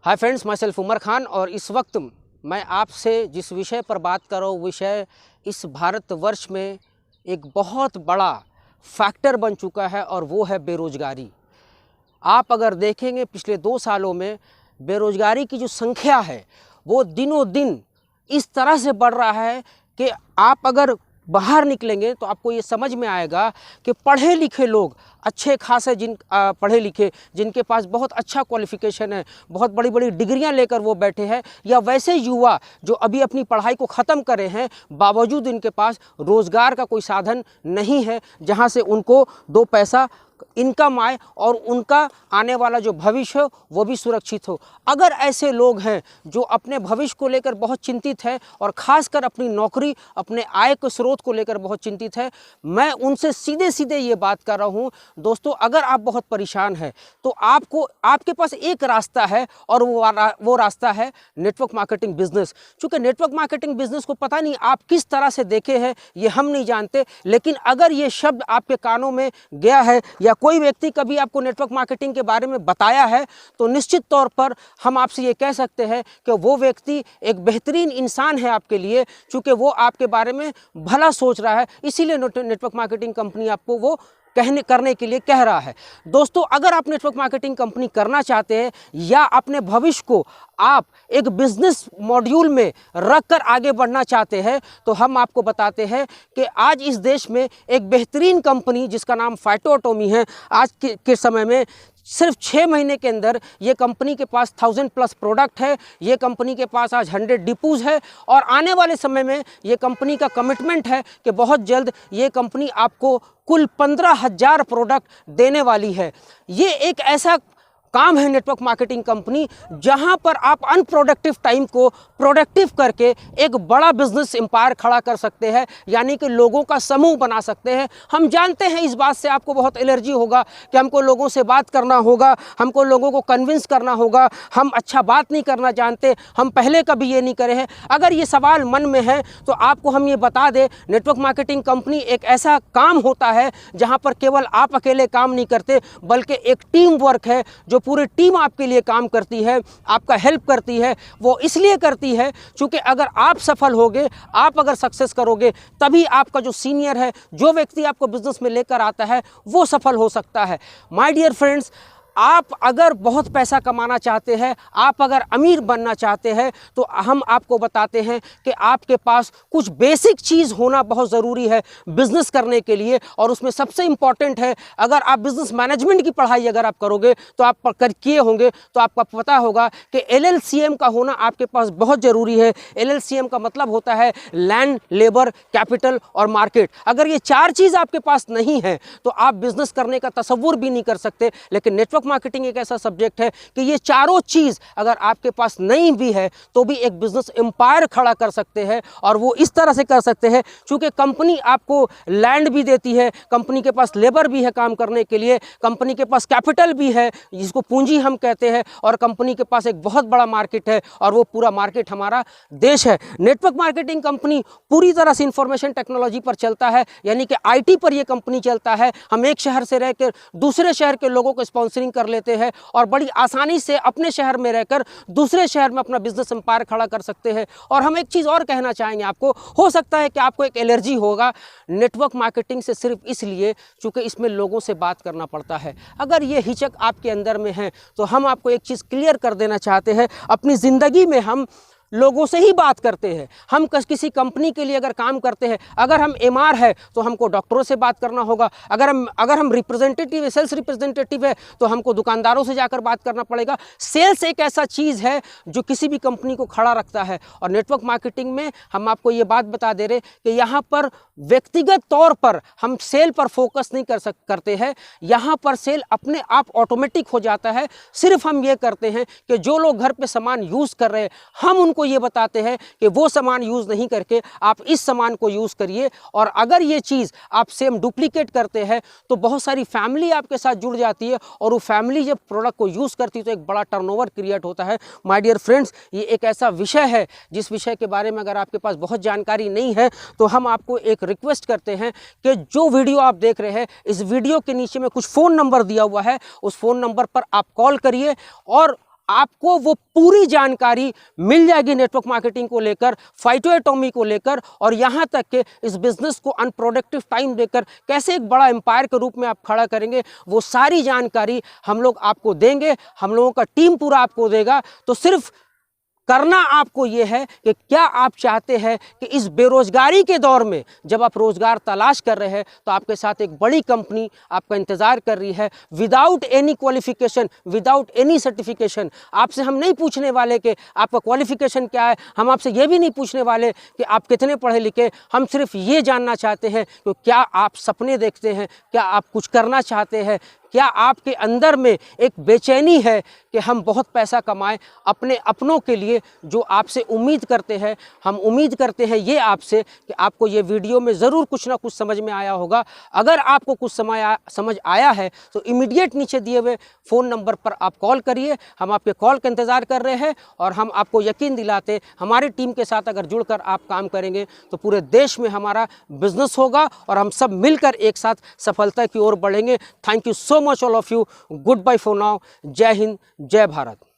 Hi friends, मैं self Umar Khan और इस वक्त मैं आपसे जिस विषय पर बात कर रहा हूँ विषय इस भारतवर्ष में एक बहुत बड़ा फैक्टर बन चुका है और वो है बेरोज़गारी। आप अगर देखेंगे पिछले 2 सालों में बेरोज़गारी की जो संख्या है वो दिनों दिन इस तरह से बढ़ रहा है कि आप अगर बाहर निकलेंगे तो आपको ये समझ में आएगा कि पढ़े लिखे लोग अच्छे खासे पढ़े लिखे जिनके पास बहुत अच्छा क्वालिफ़िकेशन है, बहुत बड़ी बड़ी डिग्रियां लेकर वो बैठे हैं, या वैसे युवा जो अभी अपनी पढ़ाई को ख़त्म करे हैं बावजूद इनके पास रोज़गार का कोई साधन नहीं है जहां से उनको 2 पैसा इनकम आए और उनका आने वाला जो भविष्य हो वो भी सुरक्षित हो। अगर ऐसे लोग हैं जो अपने भविष्य को लेकर बहुत चिंतित है और ख़ासकर अपनी नौकरी, अपने आय के स्रोत को लेकर बहुत चिंतित है, मैं उनसे सीधे सीधे ये बात कर रहा हूँ। दोस्तों, अगर आप बहुत परेशान हैं तो आपके पास एक रास्ता है और वो रास्ता है नेटवर्क मार्केटिंग बिजनेस। चूँकि नेटवर्क मार्केटिंग बिजनेस को पता नहीं आप किस तरह से देखे हैं ये हम नहीं जानते, लेकिन अगर ये शब्द आपके कानों में गया है या कोई व्यक्ति कभी आपको नेटवर्क मार्केटिंग के बारे में बताया है तो निश्चित तौर पर हम आपसे ये कह सकते हैं कि वो व्यक्ति एक बेहतरीन इंसान है आपके लिए, क्योंकि वो आपके बारे में भला सोच रहा है, इसीलिए नेटवर्क मार्केटिंग कंपनी आपको वो करने के लिए कह रहा है। दोस्तों, अगर आप नेटवर्क मार्केटिंग कंपनी करना चाहते हैं या अपने भविष्य को आप एक बिजनेस मॉड्यूल में रखकर आगे बढ़ना चाहते हैं तो हम आपको बताते हैं कि आज इस देश में एक बेहतरीन कंपनी जिसका नाम फाइटो एटॉमी है, आज के समय में सिर्फ 6 महीने के अंदर ये कंपनी के पास 1000+ प्रोडक्ट है, ये कंपनी के पास आज 100 डिपोज है और आने वाले समय में ये कंपनी का कमिटमेंट है कि बहुत जल्द ये कंपनी आपको कुल 15,000 प्रोडक्ट देने वाली है। ये एक ऐसा काम है नेटवर्क मार्केटिंग कंपनी जहां पर आप अनप्रोडक्टिव टाइम को प्रोडक्टिव करके एक बड़ा बिजनेस एम्पायर खड़ा कर सकते हैं, यानी कि लोगों का समूह बना सकते हैं। हम जानते हैं इस बात से आपको बहुत एलर्जी होगा कि हमको लोगों से बात करना होगा, हमको लोगों को कन्विंस करना होगा, हम अच्छा बात नहीं करना जानते, हम पहले कभी ये नहीं करे हैं। अगर ये सवाल मन में है तो आपको हम ये बता दें, नेटवर्क मार्केटिंग कंपनी एक ऐसा काम होता है जहाँ पर केवल आप अकेले काम नहीं करते बल्कि एक टीम वर्क है, जो पूरी टीम आपके लिए काम करती है, आपका हेल्प करती है। वो इसलिए करती है क्योंकि अगर आप सफल होगे, आप अगर सक्सेस करोगे, तभी आपका जो सीनियर है, जो व्यक्ति आपको बिजनेस में लेकर आता है, वो सफल हो सकता है। माय डियर फ्रेंड्स, आप अगर बहुत पैसा कमाना चाहते हैं, आप अगर अमीर बनना चाहते हैं तो हम आपको बताते हैं कि आपके पास कुछ बेसिक चीज़ होना बहुत ज़रूरी है बिज़नेस करने के लिए, और उसमें सबसे इम्पॉर्टेंट है, अगर आप बिज़नेस मैनेजमेंट की पढ़ाई अगर आप करोगे तो आप किए होंगे तो आपको पता होगा कि LLCM का होना आपके पास बहुत ज़रूरी है। LLCM का मतलब होता है लैंड, लेबर, कैपिटल और मार्केट। अगर ये 4 चीज़ आपके पास नहीं है तो आप बिज़नेस करने का तसव्वुर भी नहीं कर सकते। लेकिन नेटवर्क मार्केटिंग एक ऐसा सब्जेक्ट है कि ये चारों चीज़ अगर आपके पास नहीं भी है तो भी एक बिजनेस एम्पायर खड़ा कर सकते हैं, और वो इस तरह से कर सकते हैं क्योंकि कंपनी आपको लैंड भी देती है, कंपनी के पास लेबर भी है काम करने के लिए, कंपनी के पास कैपिटल भी है जिसको पूंजी हम कहते हैं, और कंपनी के पास एक बहुत बड़ा मार्केट है और वो पूरा मार्केट हमारा देश है। नेटवर्क मार्केटिंग कंपनी पूरी तरह से इंफॉर्मेशन टेक्नोलॉजी पर चलता है, यानी कि IT पर ये कंपनी चलता है। हम एक शहर से रहकर दूसरे शहर के लोगों को स्पॉन्सरिंग कर लेते हैं और बड़ी आसानी से अपने शहर में रहकर दूसरे शहर में अपना बिजनेस एम्पायर खड़ा कर सकते हैं। और हम एक चीज़ और कहना चाहेंगे आपको, हो सकता है कि आपको एक एलर्जी होगा नेटवर्क मार्केटिंग से सिर्फ इसलिए क्योंकि इसमें लोगों से बात करना पड़ता है। अगर ये हिचक आपके अंदर में है तो हम आपको एक चीज़ क्लियर कर देना चाहते हैं, अपनी ज़िंदगी में हम लोगों से ही बात करते हैं। हम किसी कंपनी के लिए अगर काम करते हैं, अगर हम MR है तो हमको डॉक्टरों से बात करना होगा, अगर हम रिप्रेजेंटेटिव है, सेल्स रिप्रेजेंटेटिव है तो हमको दुकानदारों से जाकर बात करना पड़ेगा। सेल्स एक ऐसा चीज़ है जो किसी भी कंपनी को खड़ा रखता है, और नेटवर्क मार्केटिंग में हम आपको ये बात बता दे रहे कि यहाँ पर व्यक्तिगत तौर पर हम सेल पर फोकस नहीं करते हैं, यहाँ पर सेल अपने आप ऑटोमेटिक हो जाता है। सिर्फ हम ये करते हैं कि जो लोग घर पे सामान यूज़ कर रहे हैं, हम उनको ये बताते हैं कि वो सामान यूज़ नहीं करके आप इस सामान को यूज़ करिए, और अगर ये चीज़ आप सेम डुप्लीकेट करते हैं तो बहुत सारी फैमिली आपके साथ जुड़ जाती है, और वो फैमिली जब प्रोडक्ट को यूज़ करती है तो एक बड़ा टर्नओवर क्रिएट होता है। माय डियर फ्रेंड्स, ये एक ऐसा विषय है जिस विषय के बारे में अगर आपके पास बहुत जानकारी नहीं है तो हम आपको एक रिक्वेस्ट करते हैं कि जो वीडियो आप देख रहे हैं, इस वीडियो के नीचे में कुछ फ़ोन नंबर दिया हुआ है, उस फ़ोन नंबर पर आप कॉल करिए और आपको वो पूरी जानकारी मिल जाएगी नेटवर्क मार्केटिंग को लेकर, फाइटोएटॉमी को लेकर, और यहाँ तक कि इस बिजनेस को अनप्रोडक्टिव टाइम देकर कैसे एक बड़ा एम्पायर के रूप में आप खड़ा करेंगे, वो सारी जानकारी हम लोग आपको देंगे, हम लोगों का टीम पूरा आपको देगा। तो सिर्फ करना आपको ये है कि क्या आप चाहते हैं कि इस बेरोजगारी के दौर में जब आप रोजगार तलाश कर रहे हैं तो आपके साथ एक बड़ी कंपनी आपका इंतजार कर रही है, without any qualification, without any certification. आपसे हम नहीं पूछने वाले कि आपका क्वालिफिकेशन क्या है, हम आपसे ये भी नहीं पूछने वाले कि आप कितने पढ़े लिखे, हम सिर्फ ये जानना चाहते हैं कि क्या आप सपने देखते हैं, क्या आप कुछ करना चाहते हैं, क्या आपके अंदर में एक बेचैनी है कि हम बहुत पैसा कमाएं अपने अपनों के लिए, जो आपसे उम्मीद करते हैं। हम उम्मीद करते हैं ये आपसे कि आपको ये वीडियो में ज़रूर कुछ ना कुछ समझ में आया होगा। अगर आपको कुछ समझ आया है तो इमीडिएट नीचे दिए हुए फ़ोन नंबर पर आप कॉल करिए, हम आपके कॉल का इंतज़ार कर रहे हैं। और हम आपको यकीन दिलाते, हमारी टीम के साथ अगर जुड़कर आप काम करेंगे तो पूरे देश में हमारा बिजनेस होगा और हम सब मिलकर एक साथ सफलता की ओर बढ़ेंगे। Thank you so much all of you. Good bye for now. जय हिंद, जय भारत।